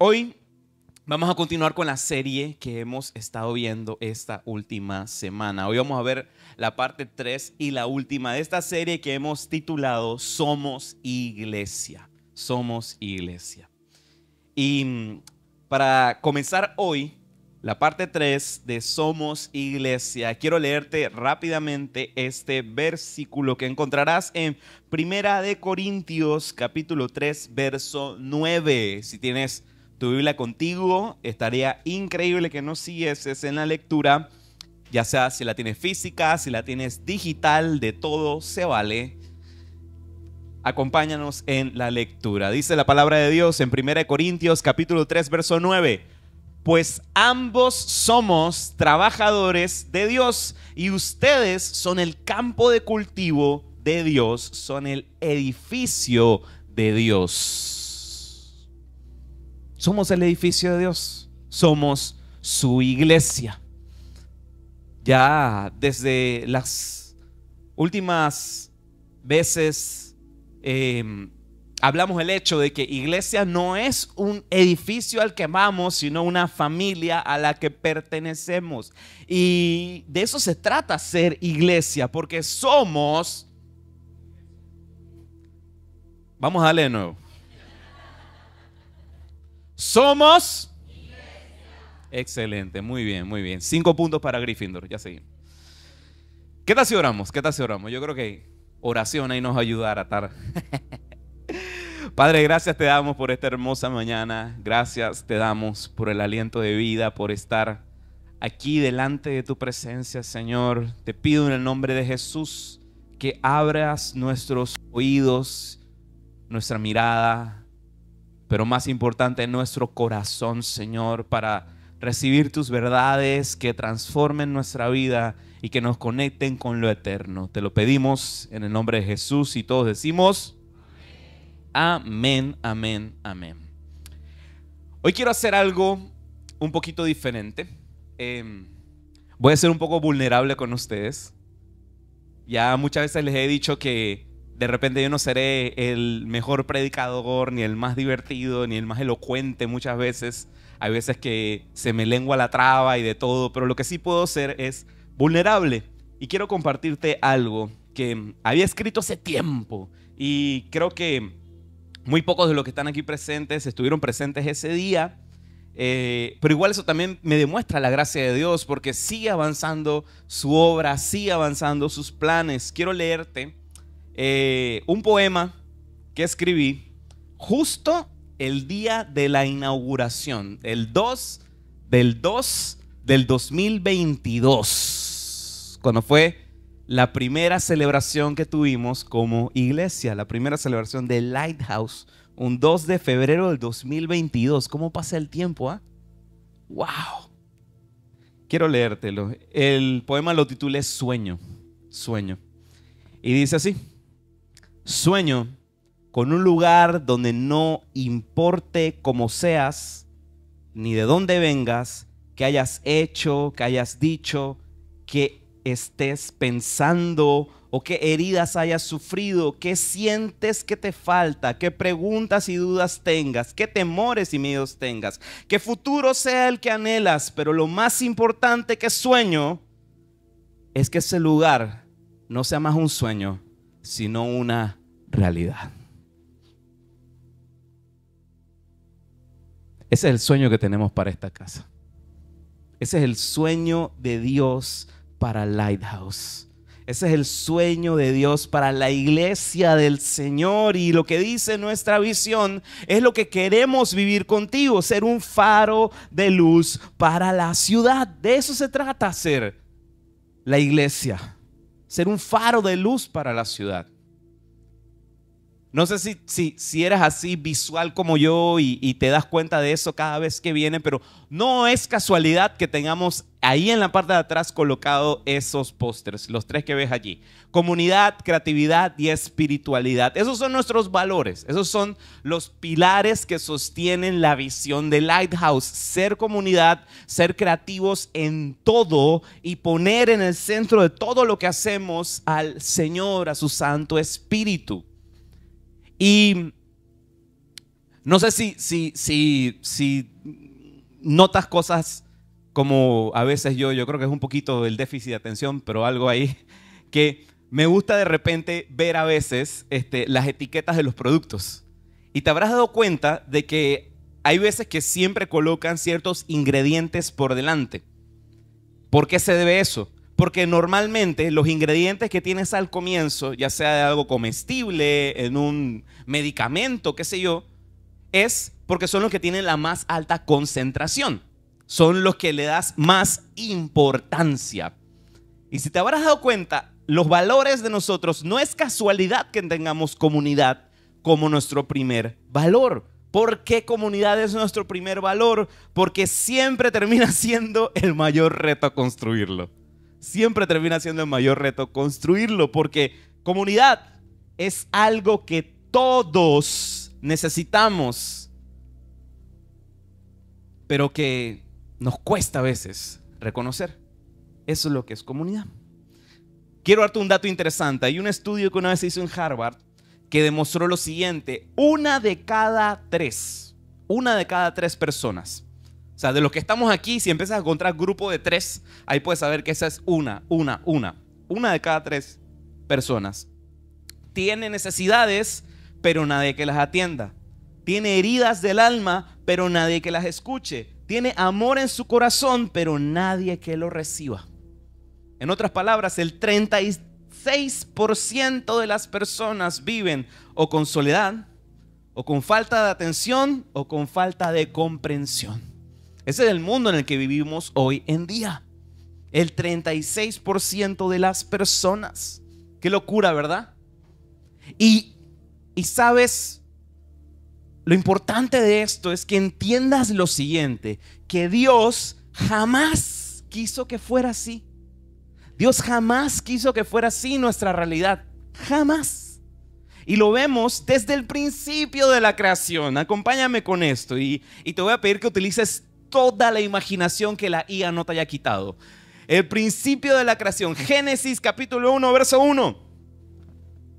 Hoy vamos a continuar con la serie que hemos estado viendo esta última semana. Hoy vamos a ver la parte 3 y la última de esta serie que hemos titulado Somos Iglesia. Somos Iglesia. Y para comenzar hoy, la parte 3 de Somos Iglesia, quiero leerte rápidamente este versículo que encontrarás en Primera de Corintios, capítulo 3, verso 9. Si tienes tu Biblia contigo, estaría increíble que nos siguieses en la lectura, ya sea si la tienes física, si la tienes digital, de todo se vale. Acompáñanos en la lectura. Dice la palabra de Dios en 1 Corintios capítulo 3 verso 9. Pues ambos somos trabajadores de Dios y ustedes son el campo de cultivo de Dios, son el edificio de Dios. Somos el edificio de Dios, somos su iglesia. Ya desde las últimas veces hablamos el hecho de que iglesia no es un edificio al que vamos, sino una familia a la que pertenecemos. Y de eso se trata ser iglesia, porque somos... Vamos a darle de nuevo. Somos iglesia. Excelente, muy bien, muy bien. 5 puntos para Gryffindor, ya seguimos. ¿Qué tal si oramos? ¿Qué tal si oramos? Yo creo que oración ahí nos va a ayudar a estar. Padre, gracias te damos por esta hermosa mañana. Gracias te damos por el aliento de vida, por estar aquí delante de tu presencia, Señor. Te pido en el nombre de Jesús que abras nuestros oídos, nuestra mirada, pero más importante, nuestro corazón, Señor, para recibir tus verdades que transformen nuestra vida y que nos conecten con lo eterno. Te lo pedimos en el nombre de Jesús y todos decimos amén, amén, amén. Hoy quiero hacer algo un poquito diferente. Voy a ser un poco vulnerable con ustedes. Ya muchas veces les he dicho que de repente yo no seré el mejor predicador, ni el más divertido, ni el más elocuente muchas veces. Hay veces que se me lengua la traba y de todo, pero lo que sí puedo ser es vulnerable. Y quiero compartirte algo que había escrito hace tiempo y creo que muy pocos de los que están aquí presentes estuvieron presentes ese día. Pero igual eso también me demuestra la gracia de Dios, porque sigue avanzando su obra, sigue avanzando sus planes. Quiero leerte un poema que escribí justo el día de la inauguración, el 2 del 2022, cuando fue la primera celebración que tuvimos como iglesia, la primera celebración de Lighthouse, un 2 de febrero del 2022. ¿Cómo pasa el tiempo? ¡Wow! Quiero leértelo. El poema lo titulé Sueño, Sueño. Y dice así: sueño con un lugar donde no importe cómo seas, ni de dónde vengas, que hayas hecho, que hayas dicho, que estés pensando o qué heridas hayas sufrido, qué sientes que te falta, qué preguntas y dudas tengas, qué temores y miedos tengas, qué futuro sea el que anhelas, pero lo más importante que sueño es que ese lugar no sea más un sueño, sino una realidad. Ese es el sueño que tenemos para esta casa. Ese es el sueño de Dios para Lighthouse. Ese es el sueño de Dios para la iglesia del Señor. Y lo que dice nuestra visión es lo que queremos vivir contigo: ser un faro de luz para la ciudad. De eso se trata ser la iglesia, ser un faro de luz para la ciudad. No sé si eres así visual como yo y te das cuenta de eso cada vez que viene, pero no es casualidad que tengamos ahí en la parte de atrás colocado esos pósters, los 3 que ves allí: comunidad, creatividad y espiritualidad. Esos son nuestros valores, esos son los pilares que sostienen la visión de Lighthouse: ser comunidad, ser creativos en todo y poner en el centro de todo lo que hacemos al Señor, a su Santo Espíritu. Y no sé si notas cosas como a veces yo creo que es un poquito el déficit de atención, pero algo ahí que me gusta de repente ver a veces las etiquetas de los productos. Y te habrás dado cuenta de que hay veces que siempre colocan ciertos ingredientes por delante. ¿Por qué se debe eso? Porque normalmente los ingredientes que tienes al comienzo, ya sea de algo comestible, en un medicamento, qué sé yo, es porque son los que tienen la más alta concentración. Son los que le das más importancia. Y si te habrás dado cuenta, los valores de nosotros no es casualidad que tengamos comunidad como nuestro primer valor. ¿Por qué comunidad es nuestro primer valor? Porque siempre termina siendo el mayor reto construirlo. Siempre termina siendo el mayor reto construirlo, porque comunidad es algo que todos necesitamos, pero que nos cuesta a veces reconocer. Eso es lo que es comunidad. Quiero darte un dato interesante. Hay un estudio que una vez se hizo en Harvard que demostró lo siguiente: una de cada tres personas, o sea, de los que estamos aquí, si empiezas a encontrar grupo de 3, ahí puedes saber que esa es una de cada 3 personas tiene necesidades, pero nadie que las atienda. Tiene heridas del alma, pero nadie que las escuche. Tiene amor en su corazón, pero nadie que lo reciba. En otras palabras, el 36% de las personas viven o con soledad, o con falta de atención, o con falta de comprensión. Ese es el mundo en el que vivimos hoy en día. El 36% de las personas. Qué locura, ¿verdad? Y sabes, lo importante de esto es que entiendas lo siguiente: que Dios jamás quiso que fuera así. Dios jamás quiso que fuera así nuestra realidad. Jamás. Y lo vemos desde el principio de la creación. Acompáñame con esto y te voy a pedir que utilices toda la imaginación que la IA no te haya quitado. El principio de la creación. Génesis capítulo 1, verso 1.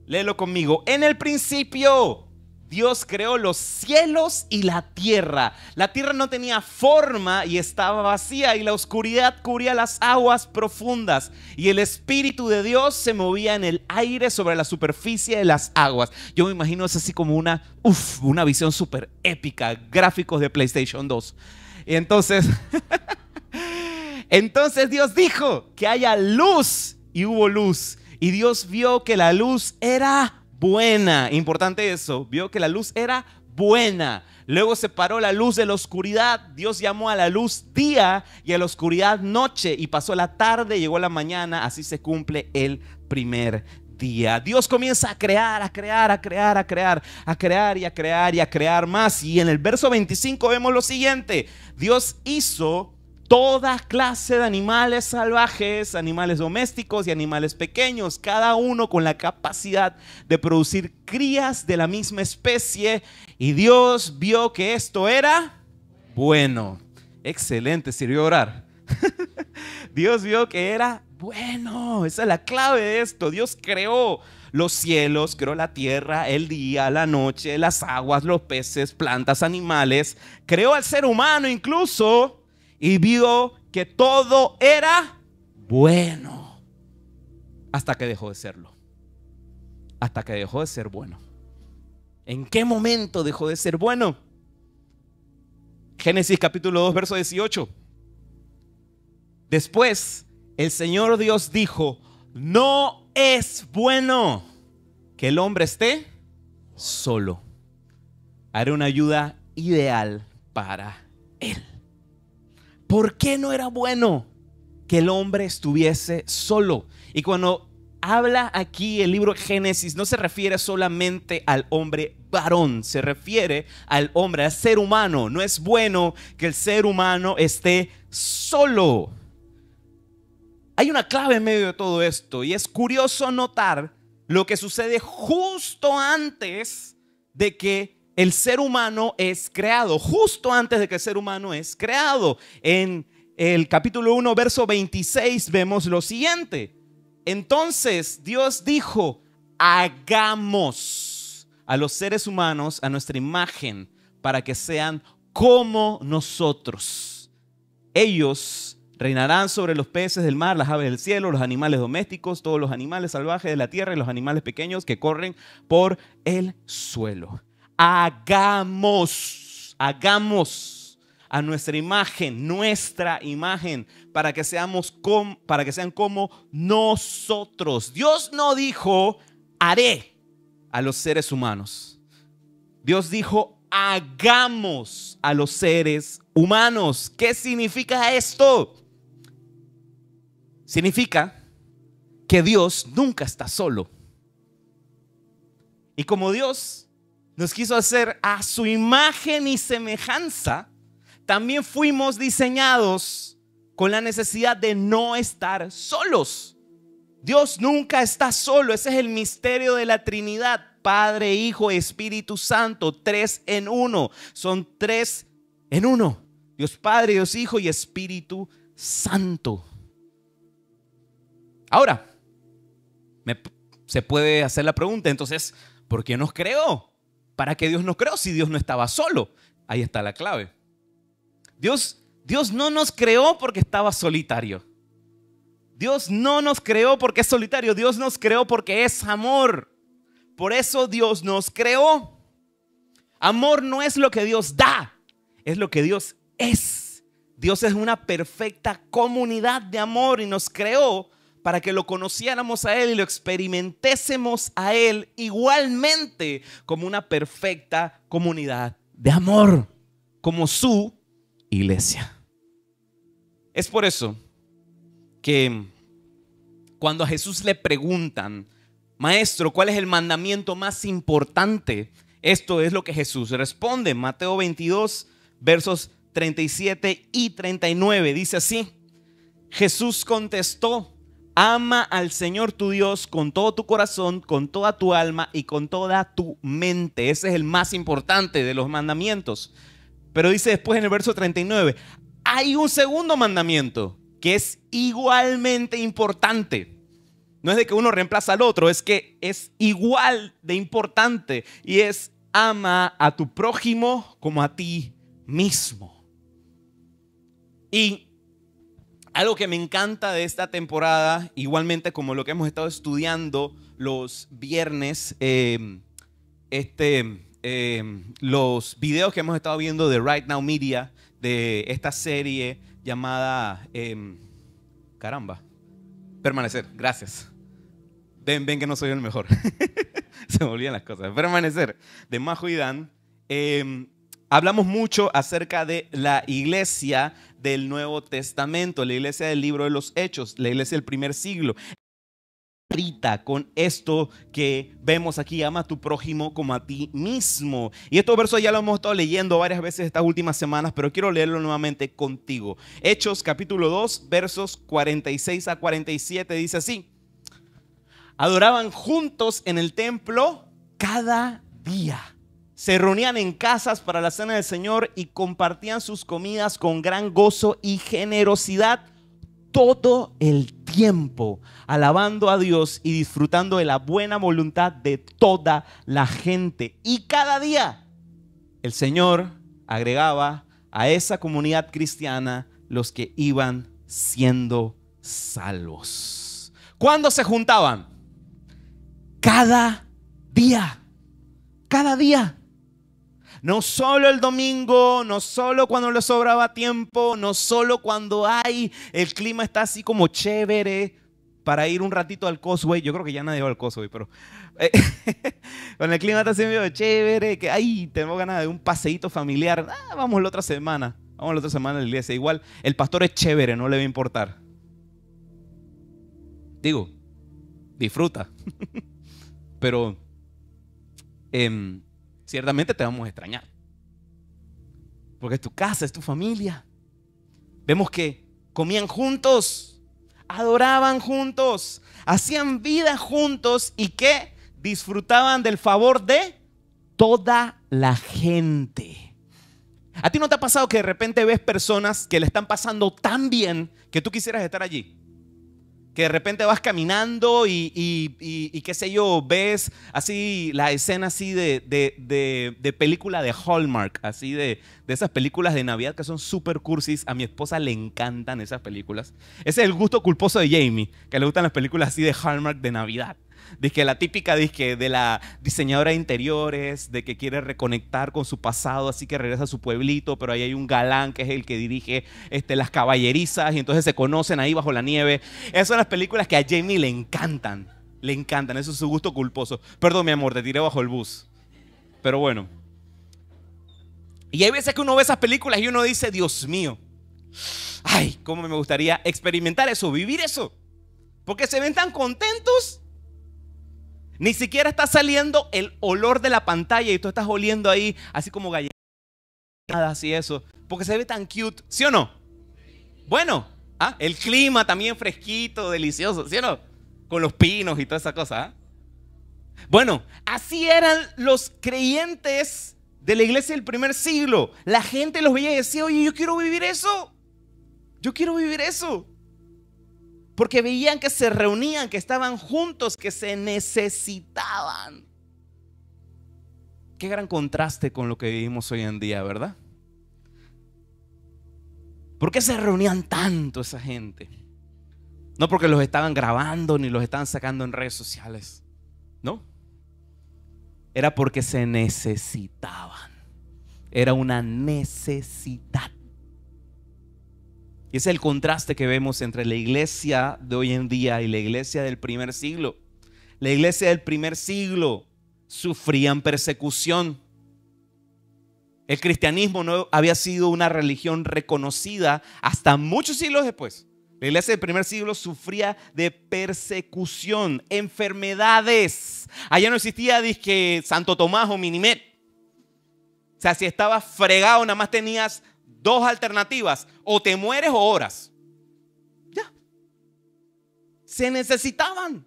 Léelo conmigo. En el principio Dios creó los cielos y la tierra. La tierra no tenía forma y estaba vacía, y la oscuridad cubría las aguas profundas, y el Espíritu de Dios se movía en el aire sobre la superficie de las aguas. Yo me imagino es así como una visión súper épica, gráficos de PlayStation 2. Y entonces Dios dijo que haya luz, y hubo luz. Y Dios vio que la luz era buena. Importante eso. Vio que la luz era buena. Luego separó la luz de la oscuridad. Dios llamó a la luz día y a la oscuridad noche. Y pasó la tarde, llegó la mañana. Así se cumple el primer día. Dios comienza a crear más. Y en el verso 25 vemos lo siguiente: Dios hizo toda clase de animales salvajes, animales domésticos y animales pequeños, cada uno con la capacidad de producir crías de la misma especie. Y Dios vio que esto era bueno. Excelente, sirvió orar. Dios vio que era bueno. Esa es la clave de esto. Dios creó los cielos, creó la tierra, el día, la noche, las aguas, los peces, plantas, animales. Creó al ser humano incluso. Y vio que todo era bueno. Hasta que dejó de serlo. Hasta que dejó de ser bueno. ¿En qué momento dejó de ser bueno? Génesis capítulo 2, verso 18. Después, el Señor Dios dijo: no es bueno que el hombre esté solo. Haré una ayuda ideal para él. ¿Por qué no era bueno que el hombre estuviese solo? Y cuando habla aquí el libro de Génesis, no se refiere solamente al hombre varón, se refiere al hombre, al ser humano. No es bueno que el ser humano esté solo. Hay una clave en medio de todo esto, y es curioso notar lo que sucede justo antes de que el ser humano es creado. Justo antes de que el ser humano es creado. En el capítulo 1, verso 26 vemos lo siguiente: entonces Dios dijo: hagamos a los seres humanos a nuestra imagen para que sean como nosotros. Ellos reinarán sobre los peces del mar, las aves del cielo, los animales domésticos, todos los animales salvajes de la tierra y los animales pequeños que corren por el suelo. Hagamos a nuestra imagen, para que sean como nosotros. Dios no dijo, haré a los seres humanos. Dios dijo, hagamos a los seres humanos. ¿Qué significa esto? Significa que Dios nunca está solo. Y como Dios nos quiso hacer a su imagen y semejanza, también fuimos diseñados con la necesidad de no estar solos. Dios nunca está solo. Ese es el misterio de la Trinidad. Padre, Hijo, Espíritu Santo, 3 en 1. Son 3 en 1. Dios Padre, Dios Hijo y Espíritu Santo. Ahora, se puede hacer la pregunta, entonces, ¿por qué nos creó? ¿Para qué Dios nos creó si Dios no estaba solo? Ahí está la clave. Dios no nos creó porque estaba solitario. Dios no nos creó porque es solitario. Dios nos creó porque es amor. Por eso Dios nos creó. Amor no es lo que Dios da, es lo que Dios es. Dios es una perfecta comunidad de amor y nos creó para que lo conociéramos a Él y lo experimentésemos a Él igualmente como una perfecta comunidad de amor, como su iglesia. Es por eso que cuando a Jesús le preguntan, Maestro, ¿cuál es el mandamiento más importante? Esto es lo que Jesús responde. Mateo 22, versos 37 y 39. Dice así: Jesús contestó: ama al Señor tu Dios con todo tu corazón, con toda tu alma y con toda tu mente. Ese es el más importante de los mandamientos. Pero dice después en el verso 39, hay un segundo mandamiento que es igualmente importante. No es de que uno reemplaza al otro, es que es igual de importante y es: ama a tu prójimo como a ti mismo. Y algo que me encanta de esta temporada, igualmente como lo que hemos estado estudiando los viernes, los videos que hemos estado viendo de Right Now Media, de esta serie llamada Permanecer. Gracias. Ven que no soy el mejor. Se me olvidan las cosas. Permanecer, de Majo y Dan. Hablamos mucho acerca de la iglesia del Nuevo Testamento, la iglesia del libro de los Hechos, la iglesia del primer siglo. Con esto que vemos aquí: ama a tu prójimo como a ti mismo. Y estos versos ya los hemos estado leyendo varias veces estas últimas semanas, pero quiero leerlo nuevamente contigo. Hechos capítulo 2, versos 46 a 47 dice así: adoraban juntos en el templo cada día. Se reunían en casas para la cena del Señor y compartían sus comidas con gran gozo y generosidad todo el tiempo, alabando a Dios y disfrutando de la buena voluntad de toda la gente. Y cada día el Señor agregaba a esa comunidad cristiana los que iban siendo salvos. ¿Cuándo se juntaban? Cada día. Cada día. No solo el domingo, no solo cuando les sobraba tiempo, no solo cuando el clima está así como chévere para ir un ratito al Causeway. Yo creo que ya nadie va al Causeway, pero cuando el clima está así medio chévere, que tenemos ganas de un paseíto familiar, vamos la otra semana. Vamos la otra semana a la iglesia. Igual el pastor es chévere, no le va a importar. Digo, disfruta. Pero ciertamente te vamos a extrañar, porque es tu casa, es tu familia. Vemos que comían juntos, adoraban juntos, hacían vida juntos y que disfrutaban del favor de toda la gente. ¿A ti no te ha pasado que de repente ves personas que le están pasando tan bien que tú quisieras estar allí? Que de repente vas caminando y qué sé yo, ves así la escena así de película de Hallmark, así de esas películas de Navidad que son super cursis. A mi esposa le encantan esas películas. Ese es el gusto culposo de Jamie, que le gustan las películas así de Hallmark de Navidad. Dice la típica de la diseñadora de interiores, de que quiere reconectar con su pasado, así que regresa a su pueblito, pero ahí hay un galán que es el que dirige las caballerizas y entonces se conocen ahí bajo la nieve. Esas son las películas que a Jamie le encantan. Le encantan, eso es su gusto culposo. Perdón, mi amor, te tiré bajo el bus. Pero bueno. Y hay veces que uno ve esas películas y uno dice, Dios mío, ay, cómo me gustaría experimentar eso, vivir eso. Porque se ven tan contentos. Ni siquiera está saliendo el olor de la pantalla y tú estás oliendo ahí así como gallinadas y eso. Porque se ve tan cute, ¿sí o no? Bueno, el clima también fresquito, delicioso, ¿sí o no? Con los pinos y toda esa cosa. Bueno, así eran los creyentes de la iglesia del primer siglo. La gente los veía y decía, oye, yo quiero vivir eso. Yo quiero vivir eso. Porque veían que se reunían, que estaban juntos, que se necesitaban. Qué gran contraste con lo que vivimos hoy en día, ¿verdad? ¿Por qué se reunían tanto esa gente? No porque los estaban grabando ni los estaban sacando en redes sociales. No. Era porque se necesitaban. Era una necesidad. Y ese es el contraste que vemos entre la iglesia de hoy en día y la iglesia del primer siglo. La iglesia del primer siglo sufrían persecución. El cristianismo no había sido una religión reconocida hasta muchos siglos después. La iglesia del primer siglo sufría de persecución, enfermedades. Allá no existía disque Santo Tomás o Minimet. O sea, si estabas fregado, nada más tenías dos alternativas: o te mueres o oras. Ya. Se necesitaban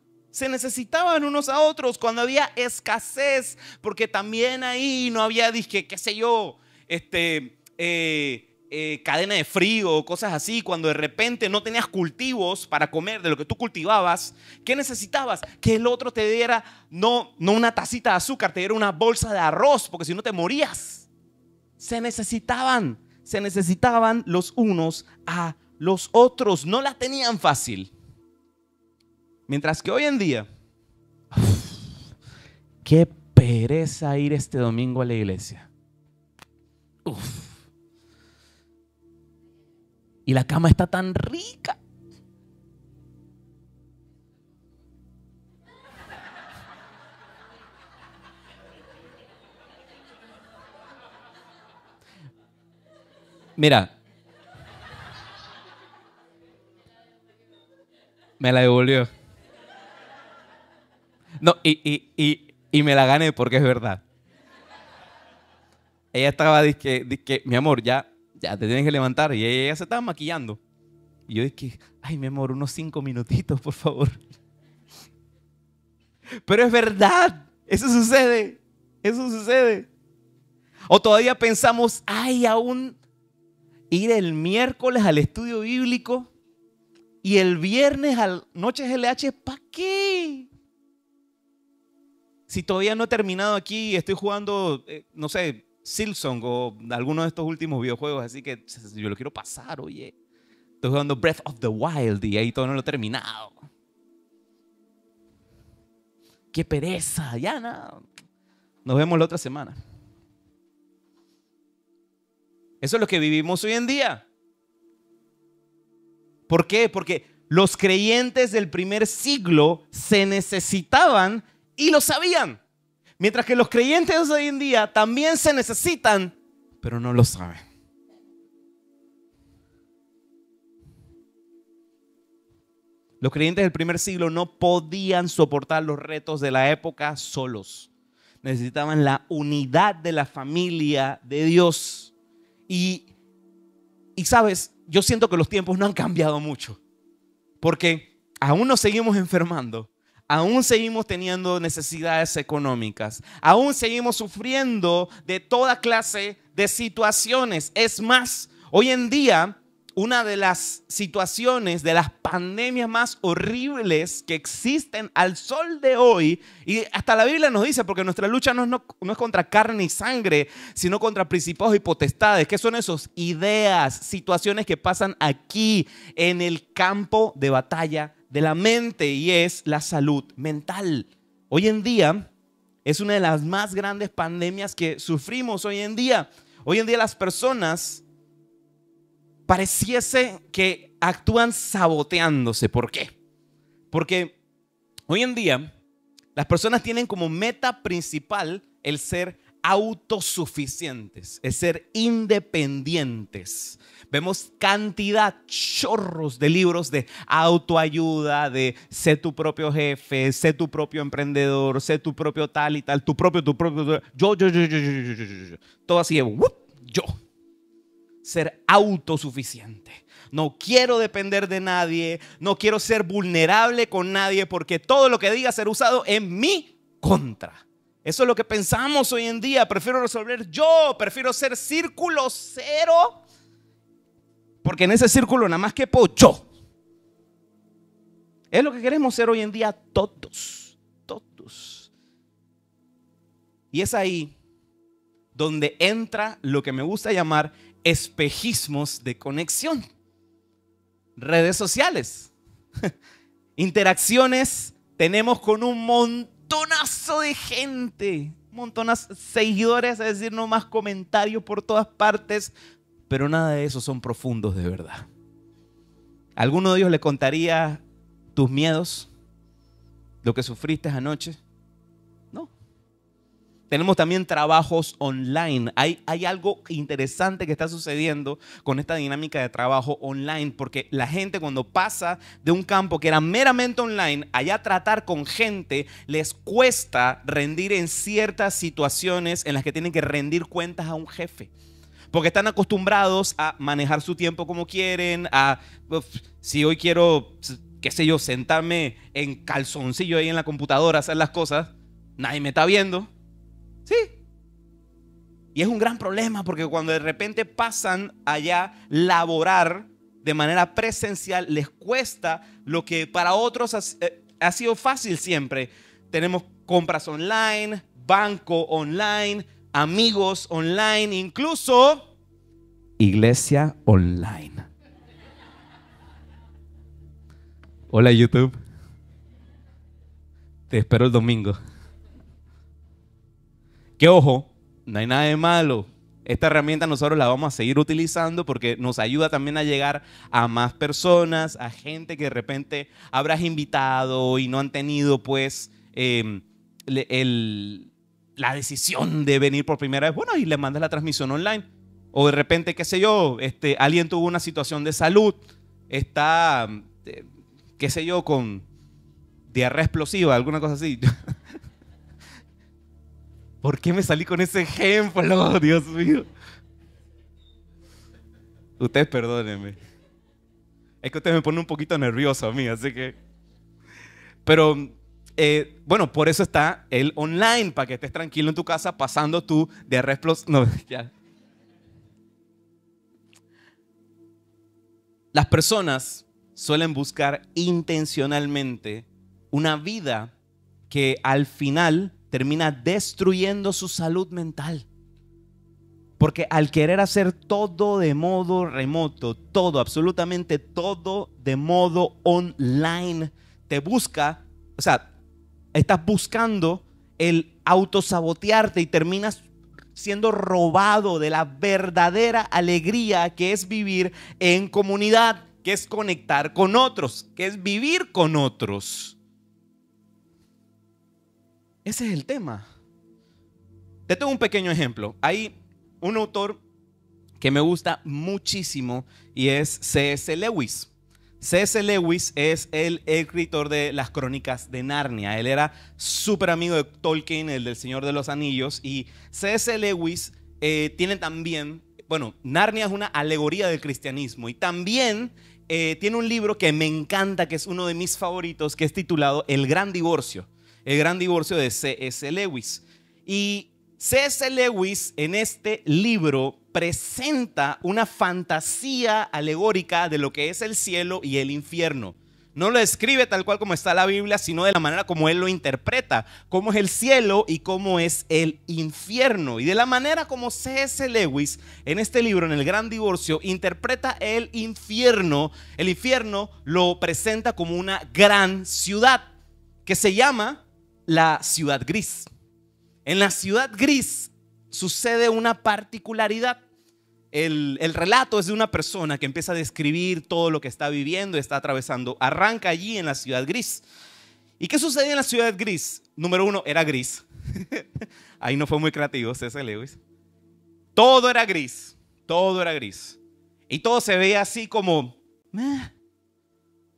unos a otros cuando había escasez, porque también ahí no había, qué sé yo, cadena de frío o cosas así. Cuando de repente no tenías cultivos para comer de lo que tú cultivabas, ¿qué necesitabas? Que el otro te diera no una tacita de azúcar, te diera una bolsa de arroz, porque si no te morías. Se necesitaban los unos a los otros, no la tenían fácil. Mientras que hoy en día, qué pereza ir este domingo a la iglesia. Y la cama está tan rica. Mira, me la devolvió. No, y me la gané porque es verdad. Ella estaba, dizque, mi amor, ya te tienes que levantar. Y ella se estaba maquillando. Y yo dije, ay, mi amor, unos 5 minutitos, por favor. Pero es verdad, eso sucede. O todavía pensamos, ay, aún ir el miércoles al estudio bíblico y el viernes a Noches LH, ¿para qué? Si todavía no he terminado aquí y estoy jugando, no sé, Silksong o alguno de estos últimos videojuegos, así que yo lo quiero pasar, oye. Estoy jugando Breath of the Wild y ahí todavía no lo he terminado. Qué pereza, ya nada. Nos vemos la otra semana. Eso es lo que vivimos hoy en día. ¿Por qué? Porque los creyentes del primer siglo se necesitaban y lo sabían. Mientras que los creyentes de hoy en día también se necesitan, pero no lo saben. Los creyentes del primer siglo no podían soportar los retos de la época solos. Necesitaban la unidad de la familia de Dios. Y sabes, yo siento que los tiempos no han cambiado mucho. Porque aún nos seguimos enfermando. Aún seguimos teniendo necesidades económicas. Aún seguimos sufriendo de toda clase de situaciones. Es más, hoy en día una de las situaciones, de las pandemias más horribles que existen al sol de hoy. Y hasta la Biblia nos dice, porque nuestra lucha no es contra carne y sangre, sino contra principados y potestades. ¿Qué son esos? Ideas, situaciones que pasan aquí en el campo de batalla de la mente, y es la salud mental. Hoy en día es una de las más grandes pandemias que sufrimos hoy en día. Hoy en día las personas pareciese que actúan saboteándose. ¿Por qué? Porque hoy en día las personas tienen como meta principal el ser autosuficientes, el ser independientes. Vemos chorros de libros de autoayuda, de sé tu propio jefe, sé tu propio emprendedor, sé tu propio tal y tal, tu propio, yo. Todo así de yo. Ser autosuficiente. No quiero depender de nadie, no quiero ser vulnerable con nadie, porque todo lo que diga será usado en mi contra. Eso es lo que pensamos hoy en día. Prefiero resolver yo, prefiero ser círculo cero, porque en ese círculo nada más quepo yo. Es lo que queremos ser hoy en día todos. Y es ahí donde entra lo que me gusta llamar espejismos de conexión. Redes sociales. Interacciones tenemos con un montonazo de gente, montonas seguidores, es decir, no más comentarios por todas partes, pero nada de eso son profundos de verdad. ¿Alguno de ellos le contaría tus miedos, lo que sufriste anoche? No. Tenemos también trabajos online. Hay algo interesante que está sucediendo con esta dinámica de trabajo online, porque la gente cuando pasa de un campo que era meramente online, allá tratar con gente, les cuesta rendir en ciertas situaciones en las que tienen que rendir cuentas a un jefe. Porque están acostumbrados a manejar su tiempo como quieren, si hoy quiero, qué sé yo, sentarme en calzoncillo ahí en la computadora, hacer las cosas, nadie me está viendo. Sí. Y es un gran problema porque cuando de repente pasan allá a laborar de manera presencial, les cuesta lo que para otros ha sido fácil siempre. Tenemos compras online, banco online, amigos online, incluso iglesia online. Hola YouTube. Te espero el domingo. Que ojo, no hay nada de malo. Esta herramienta nosotros la vamos a seguir utilizando porque nos ayuda también a llegar a más personas, a gente que de repente habrás invitado y no han tenido pues la decisión de venir por primera vez. Bueno, y le mandas la transmisión online. O de repente, qué sé yo, alguien tuvo una situación de salud, está, qué sé yo, con diarrea explosiva, alguna cosa así. ¿Por qué me salí con ese ejemplo? Dios mío. Ustedes perdónenme. Es que ustedes me ponen un poquito nervioso a mí, así que... Pero, bueno, por eso está el online, para que estés tranquilo en tu casa pasando tú diarrea explosiva. No, ya. Las personas suelen buscar intencionalmente una vida que al final termina destruyendo su salud mental. Porque al querer hacer todo de modo remoto, todo, absolutamente todo de modo online, te busca, o sea, estás buscando el autosabotearte y terminas siendo robado de la verdadera alegría que es vivir en comunidad, que es conectar con otros, que es vivir con otros. Ese es el tema. Te tengo un pequeño ejemplo. Hay un autor que me gusta muchísimo y es C.S. Lewis. C.S. Lewis es el escritor de las Crónicas de Narnia. Él era súper amigo de Tolkien, el del Señor de los Anillos. Y C.S. Lewis tiene también, bueno, Narnia es una alegoría del cristianismo. Y también tiene un libro que me encanta, que es uno de mis favoritos, que es titulado El Gran Divorcio. El Gran Divorcio de C.S. Lewis. Y C.S. Lewis en este libro presenta una fantasía alegórica de lo que es el cielo y el infierno. No lo describe tal cual como está la Biblia, sino de la manera como él lo interpreta, cómo es el cielo y cómo es el infierno. Y de la manera como C.S. Lewis en este libro, en El Gran Divorcio, interpreta el infierno lo presenta como una gran ciudad que se llama la ciudad gris. En la ciudad gris sucede una particularidad. El relato es de una persona que empieza a describir todo lo que está viviendo, está atravesando. Arranca allí en la ciudad gris. ¿Y qué sucedía en la ciudad gris? Número uno, era gris. Ahí no fue muy creativo C.S. Lewis. Todo era gris. Todo era gris. Y todo se veía así como... Meh.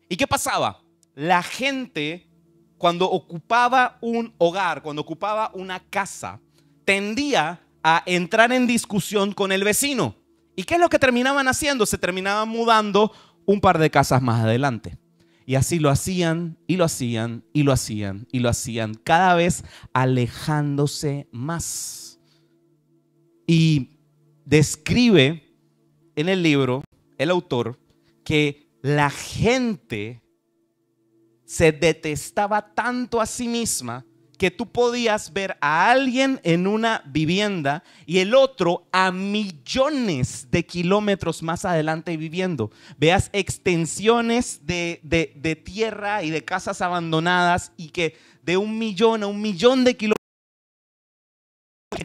¿Y qué pasaba? La gente, cuando ocupaba un hogar, cuando ocupaba una casa, tendía a entrar en discusión con el vecino. ¿Y qué es lo que terminaban haciendo? Se terminaban mudando un par de casas más adelante. Y así lo hacían, y lo hacían, y lo hacían, y lo hacían, cada vez alejándose más. Y describe en el libro el autor que la gente se detestaba tanto a sí misma que tú podías ver a alguien en una vivienda y el otro a millones de kilómetros más adelante viviendo. Veas extensiones de tierra y de casas abandonadas y que de 1 millón a 1 millón de kilómetros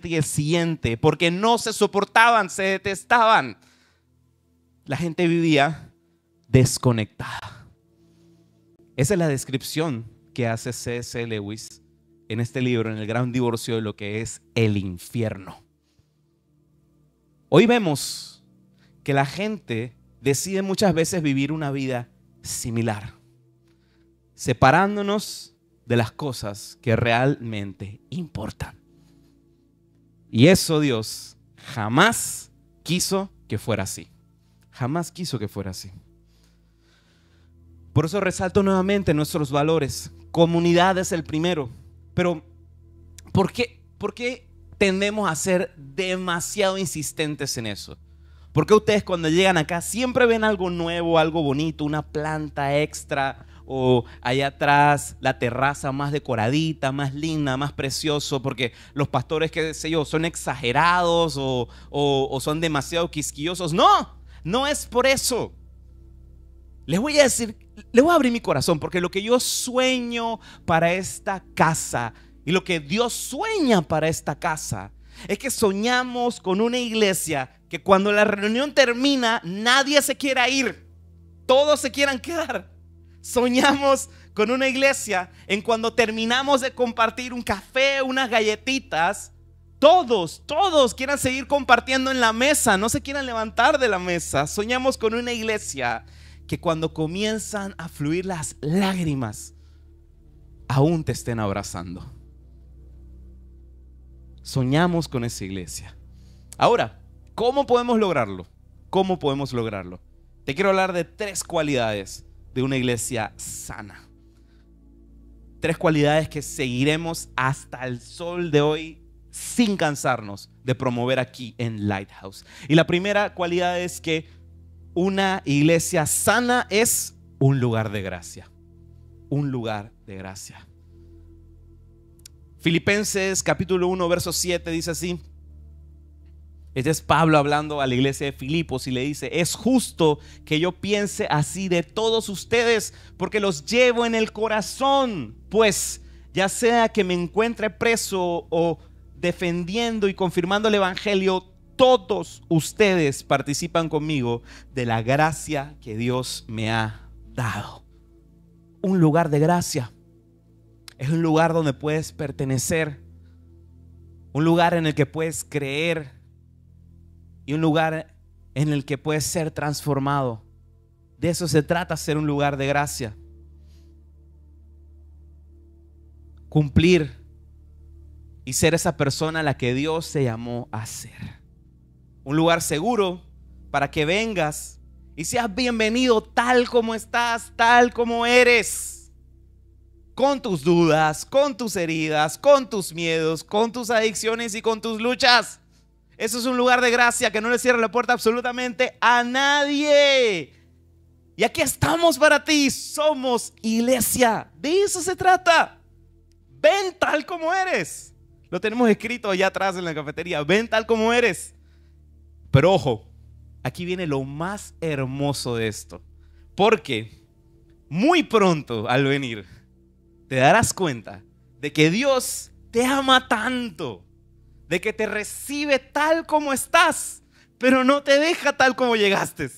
y el siguiente, porque no se soportaban, se detestaban. La gente vivía desconectada. Esa es la descripción que hace C.S. Lewis en este libro, en El Gran Divorcio, de lo que es el infierno. Hoy vemos que la gente decide muchas veces vivir una vida similar, separándonos de las cosas que realmente importan. Y eso Dios jamás quiso que fuera así. Jamás quiso que fuera así. Por eso resalto nuevamente nuestros valores. Comunidad es el primero. Pero, ¿por qué tendemos a ser demasiado insistentes en eso? ¿Por qué ustedes cuando llegan acá siempre ven algo nuevo, algo bonito, una planta extra, o allá atrás la terraza más decoradita, más linda, más precioso? Porque los pastores, qué sé yo, son exagerados o son demasiado quisquillosos. No, no es por eso. Les voy a decir, les voy a abrir mi corazón, porque lo que yo sueño para esta casa y lo que Dios sueña para esta casa es que soñamos con una iglesia que cuando la reunión termina nadie se quiera ir, todos se quieran quedar. Soñamos con una iglesia en cuando terminamos de compartir un café, unas galletitas, todos quieran seguir compartiendo en la mesa, no se quieran levantar de la mesa. Soñamos con una iglesia que cuando comienzan a fluir las lágrimas, aún te estén abrazando. Soñamos con esa iglesia. Ahora, ¿cómo podemos lograrlo? ¿Cómo podemos lograrlo? Te quiero hablar de 3 cualidades de una iglesia sana. 3 cualidades que seguiremos hasta el sol de hoy sin cansarnos de promover aquí en Lighthouse. Y la primera cualidad es que una iglesia sana es un lugar de gracia. Un lugar de gracia. Filipenses capítulo 1 verso 7 dice así. Este es Pablo hablando a la iglesia de Filipos y le dice: es justo que yo piense así de todos ustedes, porque los llevo en el corazón, pues ya sea que me encuentre preso o defendiendo y confirmando el evangelio, todos ustedes participan conmigo de la gracia que Dios me ha dado. Un lugar de gracia es un lugar donde puedes pertenecer, un lugar en el que puedes creer y un lugar en el que puedes ser transformado. De eso se trata, ser un lugar de gracia. Cumplir y ser esa persona a la que Dios te llamó a ser. Un lugar seguro para que vengas y seas bienvenido tal como estás, tal como eres. Con tus dudas, con tus heridas, con tus miedos, con tus adicciones y con tus luchas. Eso es un lugar de gracia que no le cierra la puerta absolutamente a nadie. Y aquí estamos para ti. Somos iglesia. De eso se trata. Ven tal como eres. Lo tenemos escrito allá atrás en la cafetería. Ven tal como eres. Pero ojo, aquí viene lo más hermoso de esto. Porque muy pronto al venir te darás cuenta de que Dios te ama tanto, de que te recibe tal como estás, pero no te deja tal como llegaste.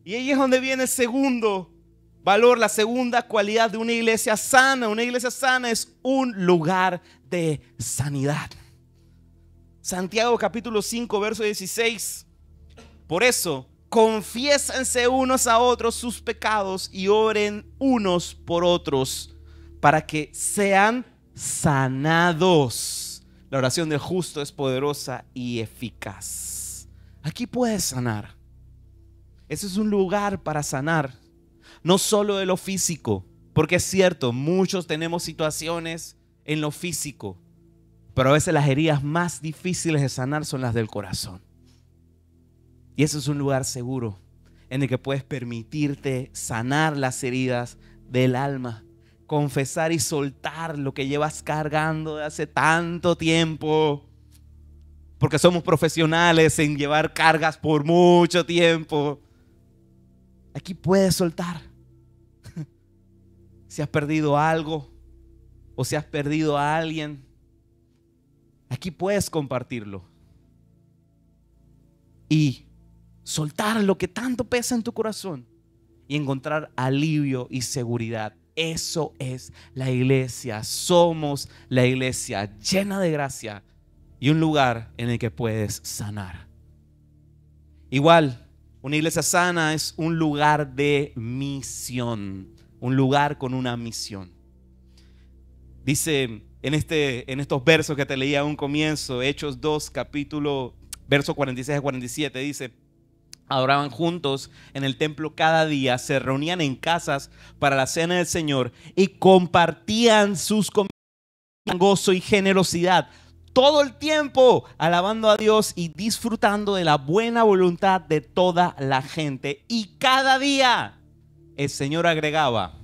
Y ahí es donde viene el segundo valor, la segunda cualidad de una iglesia sana. Una iglesia sana es un lugar de sanidad. Santiago capítulo 5, verso 16. Por eso, confiésense unos a otros sus pecados y oren unos por otros para que sean sanados. La oración del justo es poderosa y eficaz. Aquí puedes sanar. Ese es un lugar para sanar, no solo de lo físico, porque es cierto, muchos tenemos situaciones en lo físico, pero a veces las heridas más difíciles de sanar son las del corazón. Y ese es un lugar seguro en el que puedes permitirte sanar las heridas del alma, confesar y soltar lo que llevas cargando de hace tanto tiempo, porque somos profesionales en llevar cargas por mucho tiempo. Aquí puedes soltar. Si has perdido algo o si has perdido a alguien, aquí puedes compartirlo y soltar lo que tanto pesa en tu corazón y encontrar alivio y seguridad. Eso es la iglesia. Somos la iglesia llena de gracia y un lugar en el que puedes sanar. Igual, una iglesia sana es un lugar de misión, un lugar con una misión. Dice en estos versos que te leía a un comienzo, Hechos 2, capítulo, verso 46 a 47, dice: adoraban juntos en el templo cada día, se reunían en casas para la cena del Señor y compartían sus comidas con gozo y generosidad, todo el tiempo alabando a Dios y disfrutando de la buena voluntad de toda la gente. Y cada día el Señor agregaba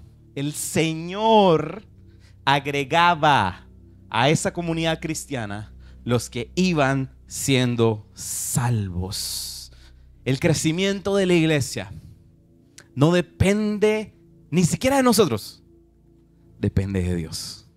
a esa comunidad cristiana los que iban siendo salvos. El crecimiento de la iglesia no depende ni siquiera de nosotros, depende de Dios.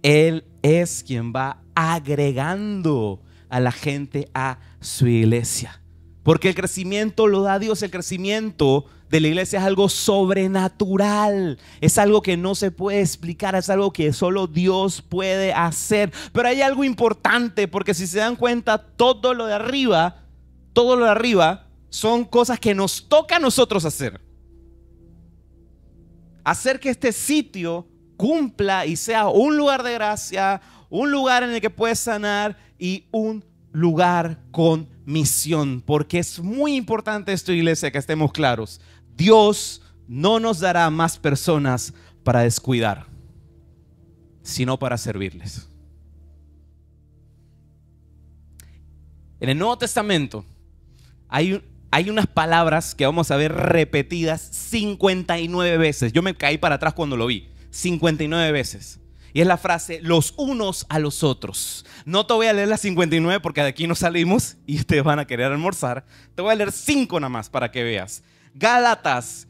Él es quien va agregando a la gente a su iglesia, porque el crecimiento lo da Dios. El crecimiento de la iglesia es algo sobrenatural, es algo que no se puede explicar, es algo que solo Dios puede hacer. Pero hay algo importante, porque si se dan cuenta, todo lo de arriba son cosas que nos toca a nosotros hacer. Hacer que este sitio cumpla y sea un lugar de gracia, un lugar en el que puedes sanar y un lugar con misión. Porque es muy importante esto, iglesia, que estemos claros. Dios no nos dará más personas para descuidar, sino para servirles. En el Nuevo Testamento hay unas palabras que vamos a ver repetidas 59 veces. Yo me caí para atrás cuando lo vi. 59 veces. Y es la frase: los unos a los otros. No te voy a leer las 59 porque de aquí no salimos y ustedes van a querer almorzar. Te voy a leer 5 nada más para que veas. Gálatas,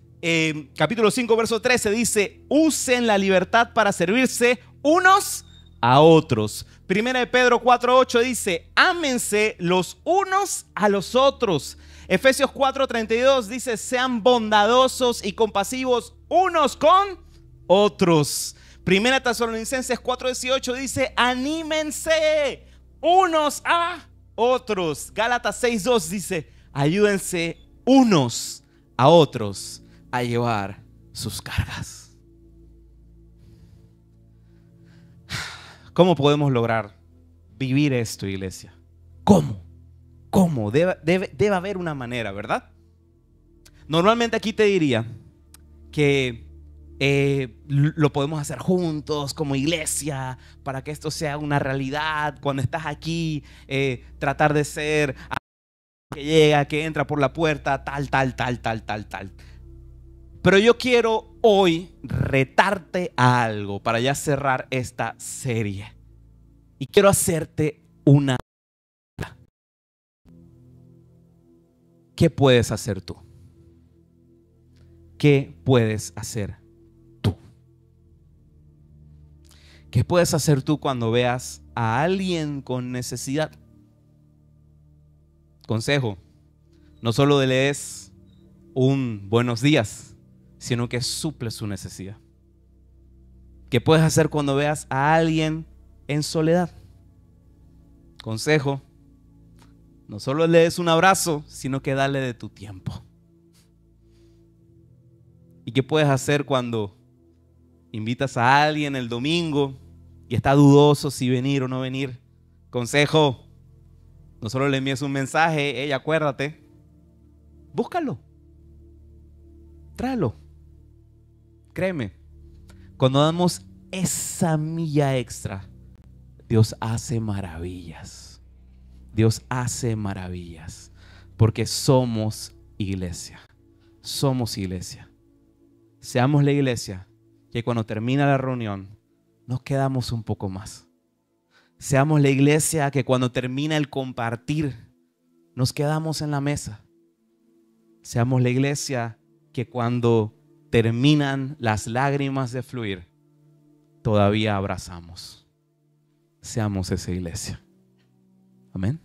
capítulo 5, verso 13 dice: usen la libertad para servirse unos a otros. Primera de Pedro 4:8 dice: ámense los unos a los otros. Efesios 4:32 dice: sean bondadosos y compasivos unos con otros. Primera Tesalonicenses 4:18 dice: anímense unos a otros. Gálatas 6:2 dice: ayúdense unos a otros a llevar sus cargas. ¿Cómo podemos lograr vivir esto, iglesia? ¿Cómo? Debe haber una manera, ¿verdad? Normalmente aquí te diría que lo podemos hacer juntos como iglesia para que esto sea una realidad. Cuando estás aquí, tratar de ser que llega, que entra por la puerta, tal. Pero yo quiero hoy retarte a algo para ya cerrar esta serie. Y quiero hacerte una pregunta. ¿Qué puedes hacer tú? ¿Qué puedes hacer tú? ¿Qué puedes hacer tú cuando veas a alguien con necesidad? Consejo, no solo le des un buenos días, sino que suple su necesidad. ¿Qué puedes hacer cuando veas a alguien en soledad? Consejo, no solo le des un abrazo, sino que dale de tu tiempo. ¿Y qué puedes hacer cuando invitas a alguien el domingo y está dudoso si venir o no venir? Consejo, no solo le envíes un mensaje, hey, acuérdate, búscalo, tráelo. Créeme, cuando damos esa milla extra, Dios hace maravillas. Dios hace maravillas, porque somos iglesia. Somos iglesia. Seamos la iglesia que cuando termina la reunión nos quedamos un poco más. Seamos la iglesia que cuando termina el compartir nos quedamos en la mesa. Seamos la iglesia que cuando terminan las lágrimas de fluir todavía abrazamos. Seamos esa iglesia. Amén.